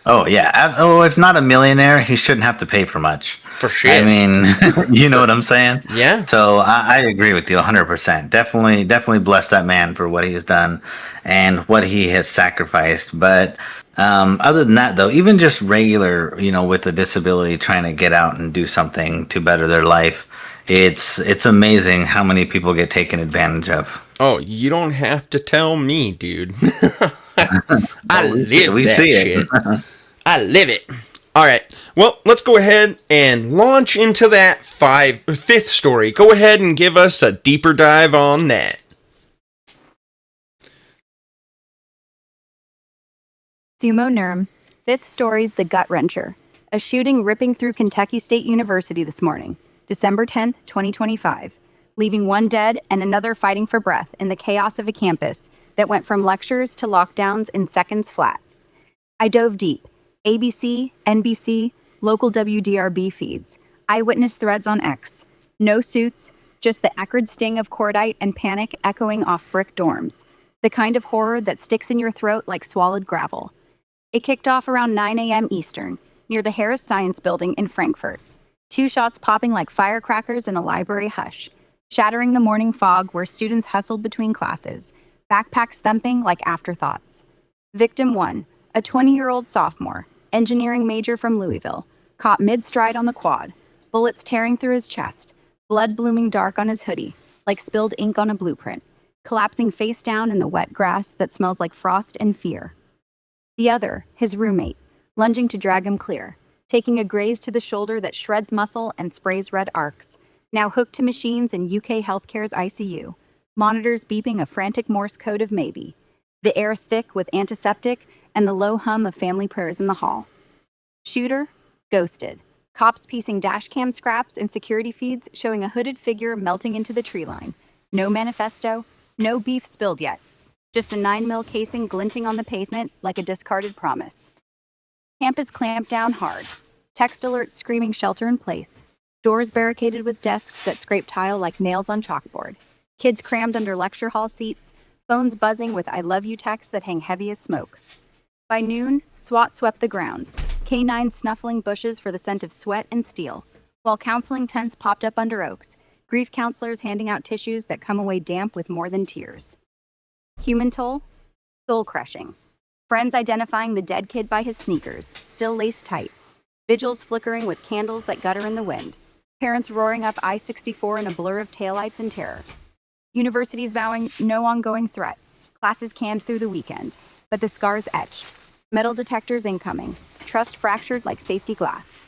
S2: Oh, yeah. Oh, if not a millionaire, he shouldn't have to pay for much.
S1: For sure.
S2: I mean, you know what I'm saying?
S1: Yeah.
S2: So I agree with you 100%. Definitely bless that man for what he has done and what he has sacrificed. But other than that, though, even just regular, you know, with a disability trying to get out and do something to better their life, it's amazing how many people get taken advantage of.
S1: Oh, you don't have to tell me, dude. I live
S2: we
S1: that
S2: see
S1: shit.
S2: it.
S1: I live it. All right. Well, let's go ahead and launch into that fifth story. Go ahead and give us a deeper dive on that.
S3: Sumo Nurm, fifth story's The Gut Wrencher. A shooting ripping through Kentucky State University this morning, December 10th, 2025, leaving one dead and another fighting for breath in the chaos of a campus that went from lectures to lockdowns in seconds flat. I dove deep. ABC, NBC, local WDRB feeds, eyewitness threads on X. No suits, just the acrid sting of cordite and panic echoing off brick dorms. The kind of horror that sticks in your throat like swallowed gravel. It kicked off around 9 a.m. Eastern, near the Harris Science Building in Frankfurt. 2 shots popping like firecrackers in a library hush, shattering the morning fog where students hustled between classes, backpacks thumping like afterthoughts. Victim 1, a 20-year-old sophomore, engineering major from Louisville, caught mid-stride on the quad, bullets tearing through his chest, blood blooming dark on his hoodie, like spilled ink on a blueprint, collapsing face down in the wet grass that smells like frost and fear. The other, his roommate, lunging to drag him clear, taking a graze to the shoulder that shreds muscle and sprays red arcs, now hooked to machines in UK Healthcare's ICU, monitors beeping a frantic Morse code of maybe, the air thick with antiseptic and the low hum of family prayers in the hall. Shooter? Ghosted. Cops piecing dashcam scraps and security feeds showing a hooded figure melting into the tree line. No manifesto, no beef spilled yet. Just a 9mm casing glinting on the pavement like a discarded promise. Campus clamped down hard. Text alerts screaming shelter in place. Doors barricaded with desks that scrape tile like nails on chalkboard. Kids crammed under lecture hall seats, phones buzzing with I love you texts that hang heavy as smoke. By noon, SWAT swept the grounds, canines snuffling bushes for the scent of sweat and steel, while counseling tents popped up under oaks, grief counselors handing out tissues that come away damp with more than tears. Human toll? Soul-crushing. Friends identifying the dead kid by his sneakers, still laced tight. Vigils flickering with candles that gutter in the wind. Parents roaring up I-64 in a blur of taillights and terror. Universities vowing no ongoing threat. Classes canned through the weekend. But the scars etched. Metal detectors incoming. Trust fractured like safety glass.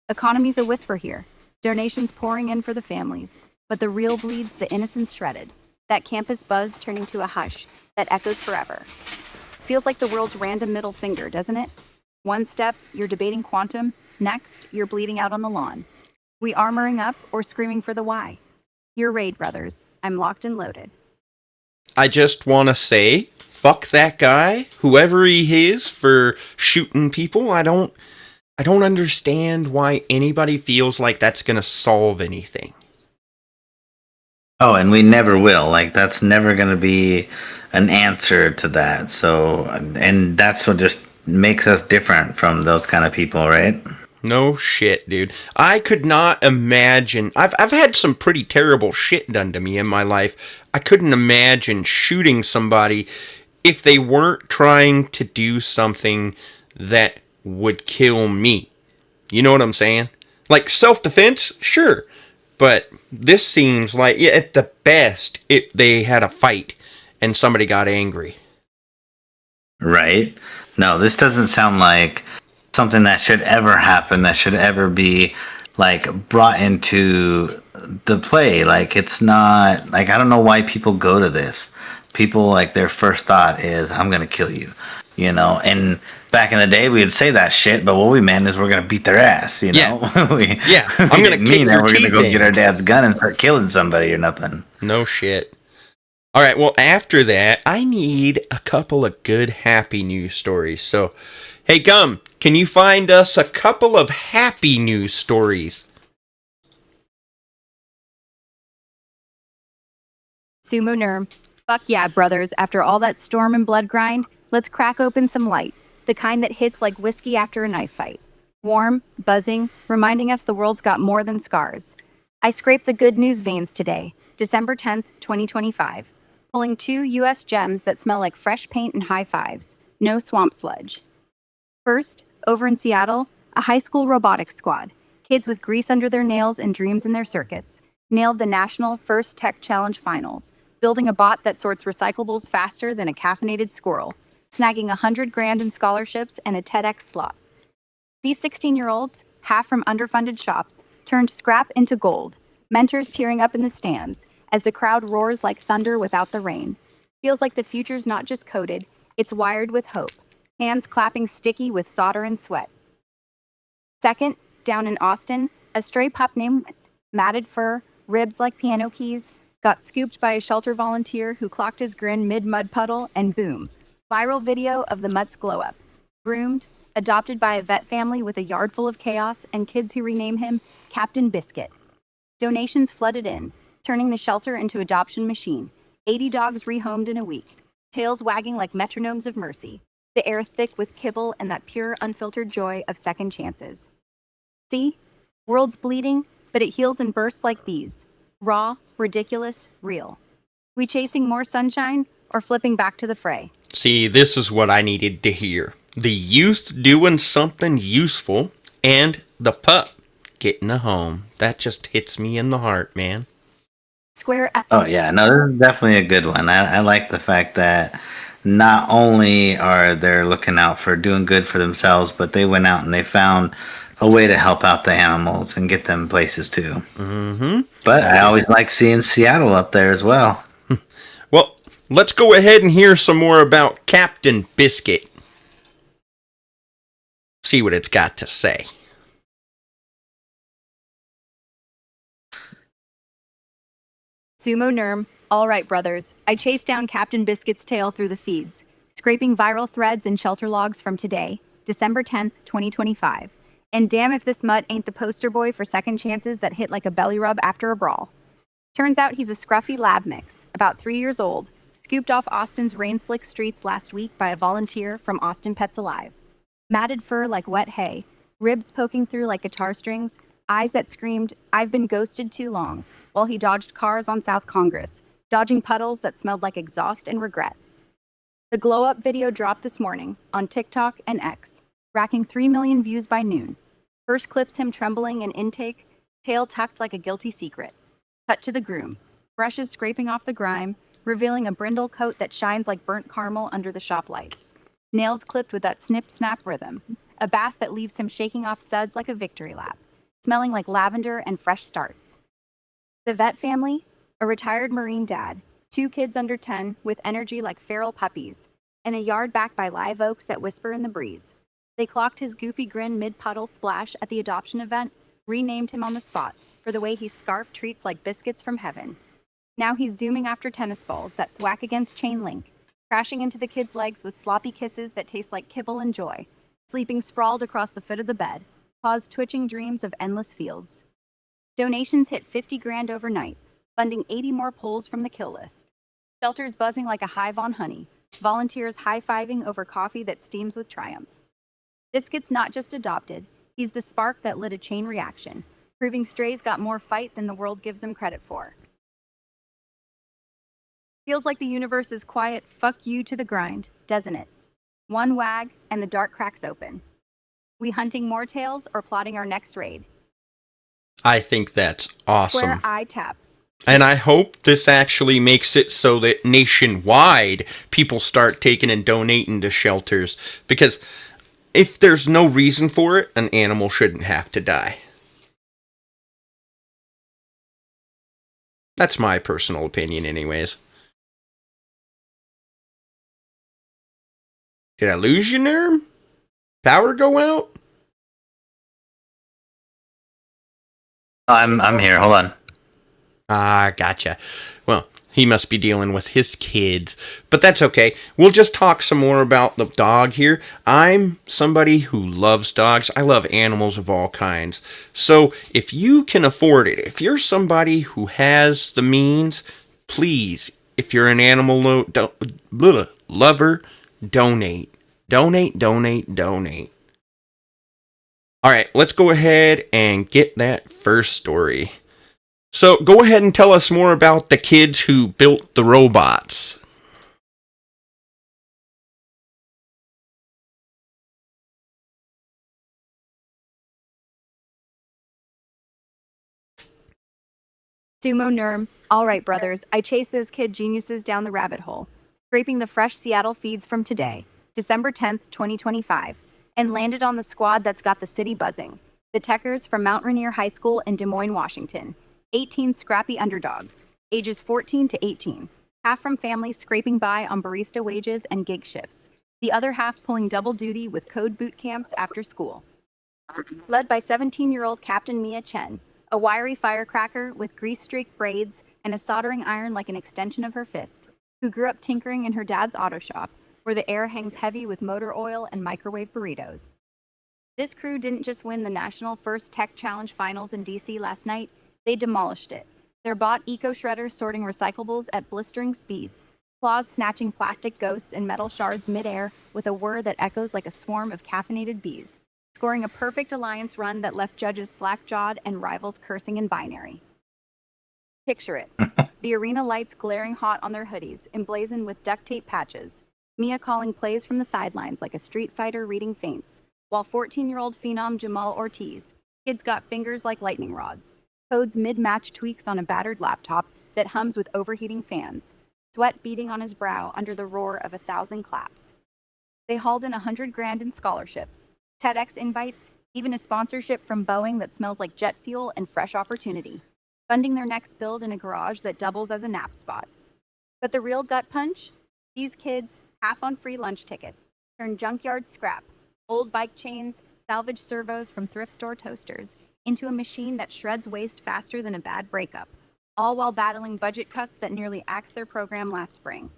S3: Economy's a whisper here. Donations pouring in for the families. But the real bleeds the innocence shredded. That campus buzz turning to a hush that echoes forever. Feels like the world's random middle finger, doesn't it? One step, you're debating quantum. Next, you're bleeding out on the lawn. We armoring up or screaming for the why? You're Raid Brothers. I'm locked and loaded.
S1: I just want to say, fuck that guy, whoever he is, for shooting people. I don't understand why anybody feels like that's going to solve anything.
S2: Oh, and we never will. Like, that's never going to be an answer to that. So, and that's what just makes us different from those kind of people, right?
S1: No shit, dude. I could not imagine. I've had some pretty terrible shit done to me in my life. I couldn't imagine shooting somebody if they weren't trying to do something that would kill me. You know what I'm saying? Like self-defense, sure. But this seems like, yeah, at the best, they had a fight and somebody got angry.
S2: Right? No, this doesn't sound like something that should ever happen, that should ever be like brought into the play. Like, it's not like, I don't know why people go to this. People, like, their first thought is, I'm gonna kill you, you know. And back in the day we would say that shit, but what we meant is we're gonna beat their ass, you know.
S1: I'm gonna kick your
S2: we're
S1: teeth
S2: gonna go
S1: in.
S2: get our dad's gun and start killing somebody or nothing.
S1: No shit. All right, well, after that, I need a couple of good happy news stories. So, hey, Gum, can you find us a couple of happy news stories?
S3: Sumo Nerm. Fuck yeah, brothers. After all that storm and blood grind, let's crack open some light. The kind that hits like whiskey after a knife fight. Warm, buzzing, reminding us the world's got more than scars. I scraped the good news veins today, December 10th, 2025. Pulling 2 U.S. gems that smell like fresh paint and high fives. No swamp sludge. First, over in Seattle, a high school robotics squad. Kids with grease under their nails and dreams in their circuits. Nailed the National First Tech Challenge Finals, building a bot that sorts recyclables faster than a caffeinated squirrel, snagging $100,000 in scholarships and a TEDx slot. These 16-year-olds, half from underfunded shops, turned scrap into gold, mentors tearing up in the stands as the crowd roars like thunder without the rain. Feels like the future's not just coded, it's wired with hope, hands clapping sticky with solder and sweat. Second, down in Austin, a stray pup named Matted Fur, ribs like piano keys, got scooped by a shelter volunteer who clocked his grin mid-mud puddle, and boom, viral video of the mutt's glow-up. Groomed, adopted by a vet family with a yard full of chaos and kids who rename him Captain Biscuit. Donations flooded in, turning the shelter into adoption machine. 80 dogs rehomed in a week, tails wagging like metronomes of mercy. The air thick with kibble and that pure, unfiltered joy of second chances. See? World's bleeding, but it heals in bursts like these. Raw, ridiculous, real. We chasing more sunshine or flipping back to the fray?
S1: See, this is what I needed to hear. The youth doing something useful and the pup getting a home. That just hits me in the heart, man.
S3: Square.
S2: Oh yeah, no, this is definitely a good one. I like the fact that not only are they looking out for doing good for themselves, but they went out and they found a way to help out the animals and get them places too.
S1: Mm-hmm.
S2: But I always like seeing Seattle up there as well.
S1: Well, let's go ahead and hear some more about Captain Biscuit. See what it's got to say.
S3: Sumo Nerm. All right, brothers. I chased down Captain Biscuit's tail through the feeds, scraping viral threads and shelter logs from today, December 10th, 2025. And damn if this mutt ain't the poster boy for second chances that hit like a belly rub after a brawl. Turns out he's a scruffy lab mix, about 3 years old, scooped off Austin's rain-slick streets last week by a volunteer from Austin Pets Alive. Matted fur like wet hay, ribs poking through like guitar strings, eyes that screamed, "I've been ghosted too long," while he dodged cars on South Congress, dodging puddles that smelled like exhaust and regret. The glow-up video dropped this morning on TikTok and X, racking 3 million views by noon. First clips him trembling in intake, tail tucked like a guilty secret. Cut to the groom, brushes scraping off the grime, revealing a brindle coat that shines like burnt caramel under the shop lights. Nails clipped with that snip-snap rhythm. A bath that leaves him shaking off suds like a victory lap, smelling like lavender and fresh starts. The vet family, a retired Marine dad, 2 kids under 10 with energy like feral puppies, and a yard backed by live oaks that whisper in the breeze. They clocked his goofy grin mid-puddle splash at the adoption event, renamed him on the spot for the way he scarfed treats like biscuits from heaven. Now he's zooming after tennis balls that thwack against chain link, crashing into the kids' legs with sloppy kisses that taste like kibble and joy, sleeping sprawled across the foot of the bed, paws twitching dreams of endless fields. Donations hit 50 grand overnight, funding 80 more polls from the kill list. Shelters buzzing like a hive on honey, volunteers high-fiving over coffee that steams with triumph. Biscuit's not just adopted, he's the spark that lit a chain reaction, proving strays got more fight than the world gives them credit for. Feels like the universe is quiet fuck you to the grind, doesn't it? One wag, and the dark cracks open. We hunting more tails or plotting our next raid?
S1: I think that's awesome.
S3: Square eye tap.
S1: And I hope this actually makes it so that nationwide people start taking and donating to shelters. Because if there's no reason for it, an animal shouldn't have to die. That's my personal opinion, anyways. Did I lose you, Nerm? Power go out?
S2: I'm here. Hold on.
S1: Ah, gotcha. Well, he must be dealing with his kids. But that's okay. We'll just talk some more about the dog here. I'm somebody who loves dogs. I love animals of all kinds. So if you can afford it, if you're somebody who has the means, please, if you're an animal lover, donate. Donate. All right, let's go ahead and get that first story. So go ahead and tell us more about the kids who built the robots.
S3: Sumo Nerm. All right, brothers, I chased those kid geniuses down the rabbit hole, scraping the fresh Seattle feeds from today, December 10th, 2025, and landed on the squad that's got the city buzzing. The Techers from Mount Rainier High School in Des Moines, Washington. 18 scrappy underdogs, ages 14 to 18, half from families scraping by on barista wages and gig shifts, the other half pulling double duty with code boot camps after school. Led by 17-year-old Captain Mia Chen, a wiry firecracker with grease-streaked braids and a soldering iron like an extension of her fist, who grew up tinkering in her dad's auto shop, where the air hangs heavy with motor oil and microwave burritos. This crew didn't just win the National First Tech Challenge Finals in DC last night, they demolished it. Their bot eco-shredder sorting recyclables at blistering speeds, claws snatching plastic ghosts and metal shards midair with a whir that echoes like a swarm of caffeinated bees, scoring a perfect alliance run that left judges slack-jawed and rivals cursing in binary. Picture it. The arena lights glaring hot on their hoodies, emblazoned with duct tape patches. Mia calling plays from the sidelines like a street fighter reading feints, while 14-year-old phenom Jamal Ortiz, kids got fingers like lightning rods, codes mid-match tweaks on a battered laptop that hums with overheating fans, sweat beading on his brow under the roar of 1,000 claps. They hauled in 100 grand in scholarships, TEDx invites, even a sponsorship from Boeing that smells like jet fuel and fresh opportunity, funding their next build in a garage that doubles as a nap spot. But the real gut punch? These kids, half on free lunch tickets, turn junkyard scrap, old bike chains, salvage servos from thrift store toasters, into a machine that shreds waste faster than a bad breakup, all while battling budget cuts that nearly axed their program last spring.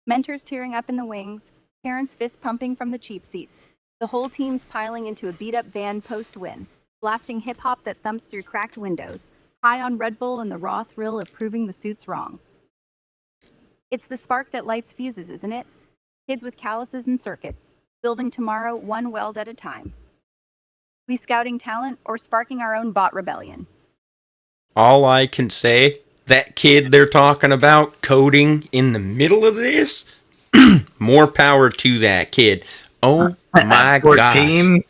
S3: Mentors tearing up in the wings, parents fist pumping from the cheap seats. The whole team's piling into a beat-up van post-win, blasting hip-hop that thumps through cracked windows, high on Red Bull and the raw thrill of proving the suits wrong. It's the spark that lights fuses, isn't it? Kids with calluses and circuits, building tomorrow one weld at a time. We scouting talent or sparking our own bot rebellion?
S1: All I can say, that kid they're talking about coding in the middle of this, more power to that kid. Oh my gosh.
S2: 14?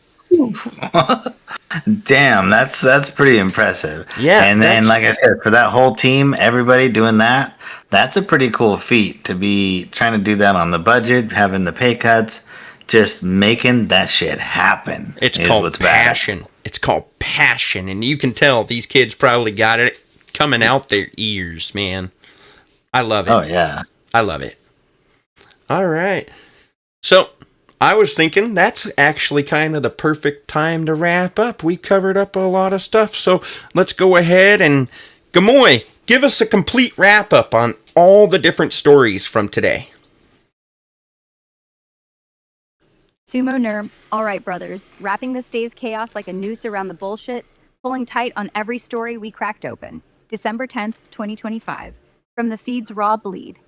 S2: Damn, that's pretty impressive.
S1: Yeah,
S2: and like I said, for that whole team, everybody doing that, that's a pretty cool feat to be trying to do that on the budget, having the pay cuts, just making that shit happen.
S1: It's called passion. It's called passion, and you can tell these kids probably got it coming out their ears, man. I love it.
S2: Oh yeah,
S1: I love it. All right. So, I was thinking that's actually kind of the perfect time to wrap up. We covered up a lot of stuff, so let's go ahead and, Gamoy, give us a complete wrap up on all the different stories from today.
S3: Sumo Nerm, all right, brothers, wrapping this day's chaos like a noose around the bullshit, pulling tight on every story we cracked open. December 10th, 2025. From the feed's raw bleed.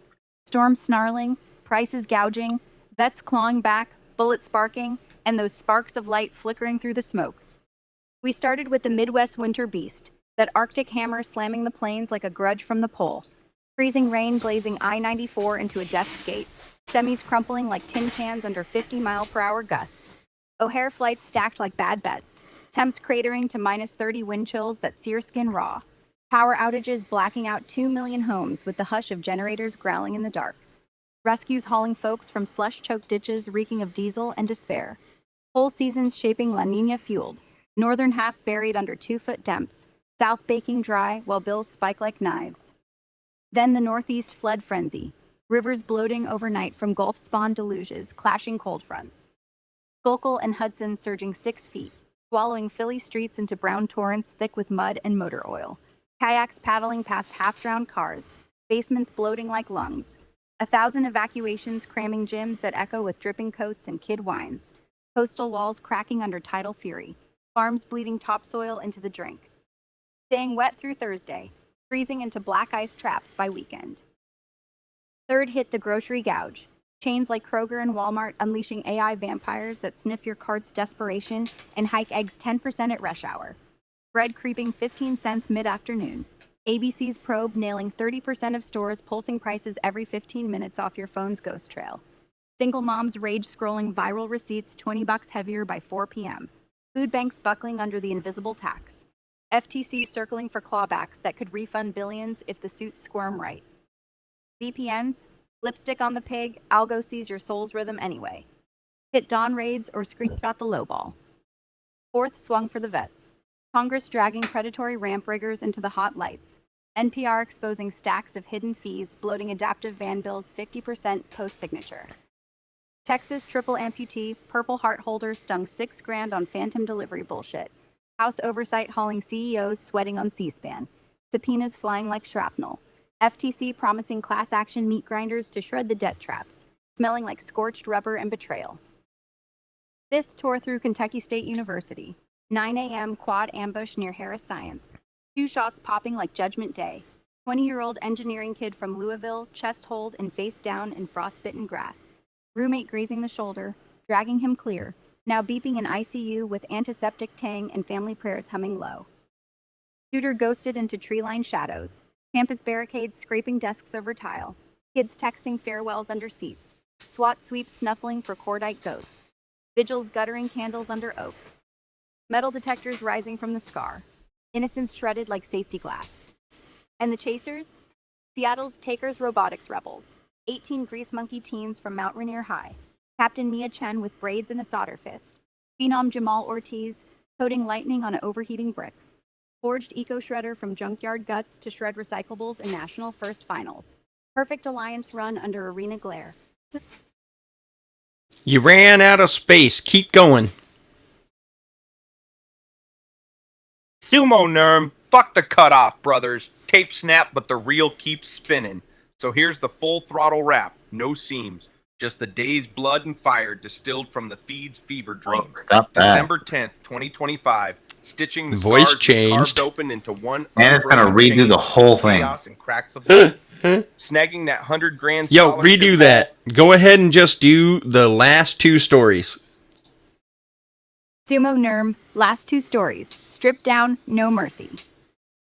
S3: Storms snarling, prices gouging, vets clawing back, bullets sparking, and those sparks of light flickering through the smoke. We started with the Midwest winter beast, that Arctic hammer slamming the plains like a grudge from the pole. Freezing rain blazing I-94 into a death skate. Semis crumpling like tin cans under 50-mile-per-hour gusts. O'Hare flights stacked like bad bets. Temps cratering to minus 30 wind chills that sear skin raw. Power outages blacking out 2 million homes with the hush of generators growling in the dark. Rescues hauling folks from slush-choked ditches reeking of diesel and despair. Whole seasons shaping La Nina fueled. Northern half buried under 2-foot temps. South baking dry while bills spike like knives. Then the Northeast fled frenzy. Rivers bloating overnight from Gulf-spawned deluges, clashing cold fronts. Schuylkill and Hudson surging 6 feet, swallowing Philly streets into brown torrents thick with mud and motor oil. Kayaks paddling past half-drowned cars, basements bloating like lungs. 1,000 evacuations cramming gyms that echo with dripping coats and kid whines. Coastal walls cracking under tidal fury. Farms bleeding topsoil into the drink. Staying wet through Thursday, freezing into black ice traps by weekend. Third hit the grocery gouge. Chains like Kroger and Walmart unleashing AI vampires that sniff your cart's desperation and hike eggs 10% at rush hour. Bread creeping 15 cents mid-afternoon. ABC's probe nailing 30% of stores pulsing prices every 15 minutes off your phone's ghost trail. Single moms rage scrolling viral receipts $20 heavier by 4 p.m. Food banks buckling under the invisible tax. FTC circling for clawbacks that could refund billions if the suits squirm right. VPNs, lipstick on the pig, algo sees your soul's rhythm anyway. Hit dawn raids or screenshot the lowball. Fourth swung for the vets. Congress dragging predatory ramp riggers into the hot lights. NPR exposing stacks of hidden fees, bloating adaptive van bills 50% post-signature. Texas triple amputee, Purple Heart holder stung $6,000 on phantom delivery bullshit. House oversight hauling CEOs sweating on C-SPAN. Subpoenas flying like shrapnel. FTC promising class action meat grinders to shred the debt traps, smelling like scorched rubber and betrayal. Fifth tore through Kentucky State University. 9 a.m. quad ambush near Harris Science. 2 shots popping like Judgment Day. 20-year-old engineering kid from Louisville, chest hold and face down in frostbitten grass. Roommate grazing the shoulder, dragging him clear, now beeping in ICU with antiseptic tang and family prayers humming low. Shooter ghosted into tree-lined shadows. Campus barricades scraping desks over tile. Kids texting farewells under seats. SWAT sweeps snuffling for cordite ghosts. Vigils guttering candles under oaks. Metal detectors rising from the scar. Innocence shredded like safety glass. And the chasers? Seattle's Takers Robotics Rebels. 18 grease monkey teens from Mount Rainier High. Captain Mia Chen with braids and a solder fist. Phenom Jamal Ortiz, coding lightning on an overheating brick. Forged eco-shredder from junkyard guts to shred recyclables in National First Finals. Perfect alliance run under arena glare.
S1: You ran out of space. Keep going.
S4: Sumo Nerm, fuck the cutoff, brothers. Tape snap, but the reel keeps spinning. So here's the full throttle wrap, no seams. Just the day's blood and fire distilled from the feed's fever dream.
S2: Stop that.
S4: December 10th, 2025. Stitching the
S1: Voice
S4: stars
S1: changed.
S4: carved open into one.
S2: And it's gonna
S4: unbroken
S2: redo
S4: chain
S2: the whole
S4: of
S2: thing.
S4: chaos and cracks of light. Snagging that 100 grand.
S1: Yo,
S4: scholarship
S1: redo that. Go ahead and just do the last 2 stories.
S3: Sumo Nerm, last 2 stories. Stripped down, no mercy.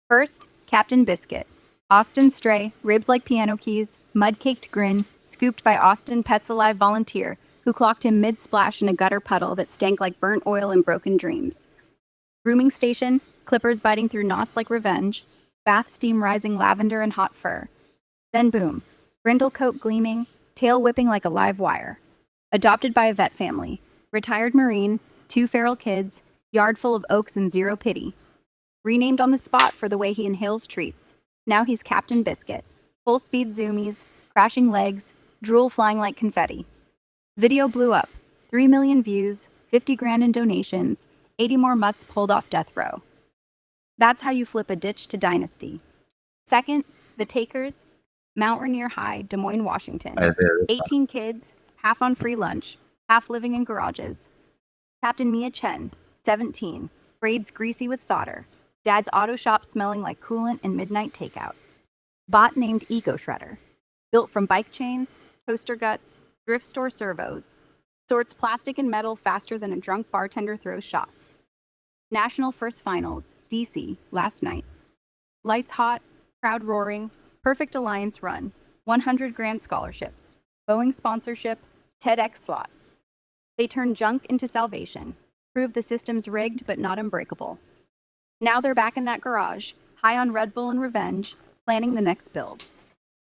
S3: First, Captain Biscuit. Austin Stray, ribs like piano keys, mud-caked grin, scooped by Austin Pets Alive volunteer, who clocked him mid-splash in a gutter puddle that stank like burnt oil and broken dreams. Grooming station, clippers biting through knots like revenge, bath steam rising lavender and hot fur. Then boom, brindle coat gleaming, tail whipping like a live wire. Adopted by a vet family, retired Marine, 2 feral kids, yard full of oaks and zero pity. Renamed on the spot for the way he inhales treats. Now he's Captain Biscuit. Full speed zoomies, crashing legs, drool flying like confetti. Video blew up. 3 million views, 50 grand in donations, 80 more mutts pulled off death row. That's how you flip a ditch to dynasty. Second, The Takers, Mount Rainier High, Des Moines, Washington. 18 kids, half on free lunch, half living in garages. Captain Mia Chen, 17, braids greasy with solder. Dad's auto shop smelling like coolant and midnight takeout. Bot named Eco Shredder. Built from bike chains, toaster guts, thrift store servos. Sorts plastic and metal faster than a drunk bartender throws shots. National First Finals, DC, last night. Lights hot, crowd roaring, perfect alliance run, 100 grand scholarships, Boeing sponsorship, TEDx slot. They turn junk into salvation, prove the system's rigged but not unbreakable. Now they're back in that garage, high on Red Bull and revenge, planning the next build.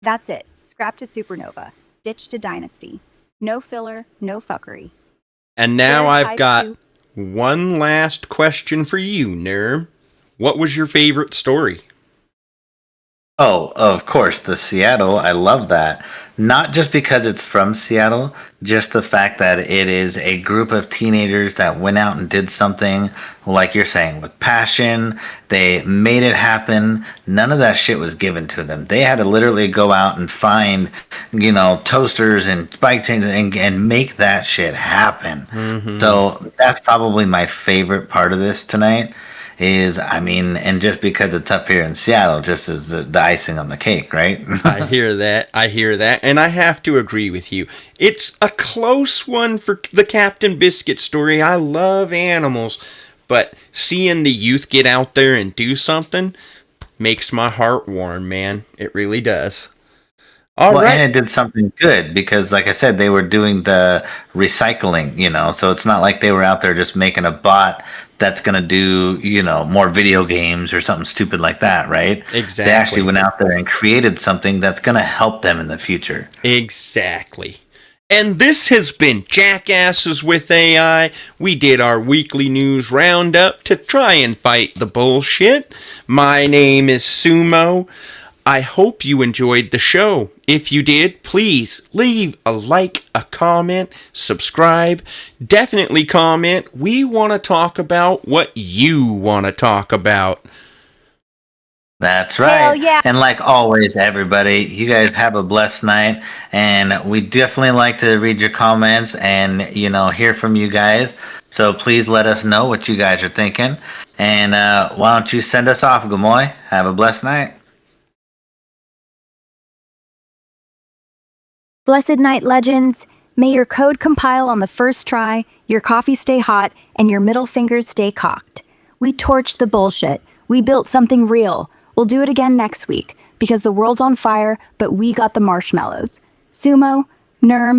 S3: That's it. Scrap to supernova. Ditch to dynasty. No filler, no fuckery.
S1: And now I've
S3: Stereotype
S1: got
S3: to-
S1: one last question for you, Nerm. What was your favorite story?
S2: Oh, of course, the Seattle. I love that. Not just because it's from Seattle, just the fact that it is a group of teenagers that went out and did something, like you're saying, with passion. They made it happen. None of that shit was given to them. They had to literally go out and find, toasters and bike chains and make that shit happen.
S1: Mm-hmm.
S2: So that's probably my favorite part of this tonight. And just because it's up here in Seattle, just as the icing on the cake, right?
S1: I hear that. And I have to agree with you. It's a close one for the Captain Biscuit story. I love animals, but seeing the youth get out there and do something makes my heart warm, man. It really does. All right.
S2: And it did something good because, like I said, they were doing the recycling, so it's not like they were out there just making a bot that's going to do, more video games or something stupid like that, right?
S1: Exactly.
S2: They actually went out there and created something that's going to help them in the future.
S1: Exactly. And this has been Jackasses with AI. We did our weekly news roundup to try and fight the bullshit. My name is Sumo. I hope you enjoyed the show. If you did, please leave a like, a comment, subscribe. Definitely comment. We want to talk about what you want to talk about.
S2: That's right.
S3: Hell yeah.
S2: And like always, everybody, you guys have a blessed night. And we definitely like to read your comments and, hear from you guys. So please let us know what you guys are thinking. And why don't you send us off, Gamoy? Have a blessed night.
S3: Blessed night, legends. May your code compile on the first try, your coffee stay hot, and your middle fingers stay cocked. We torched the bullshit. We built something real. We'll do it again next week, because the world's on fire, but we got the marshmallows. Sumo, Nerm,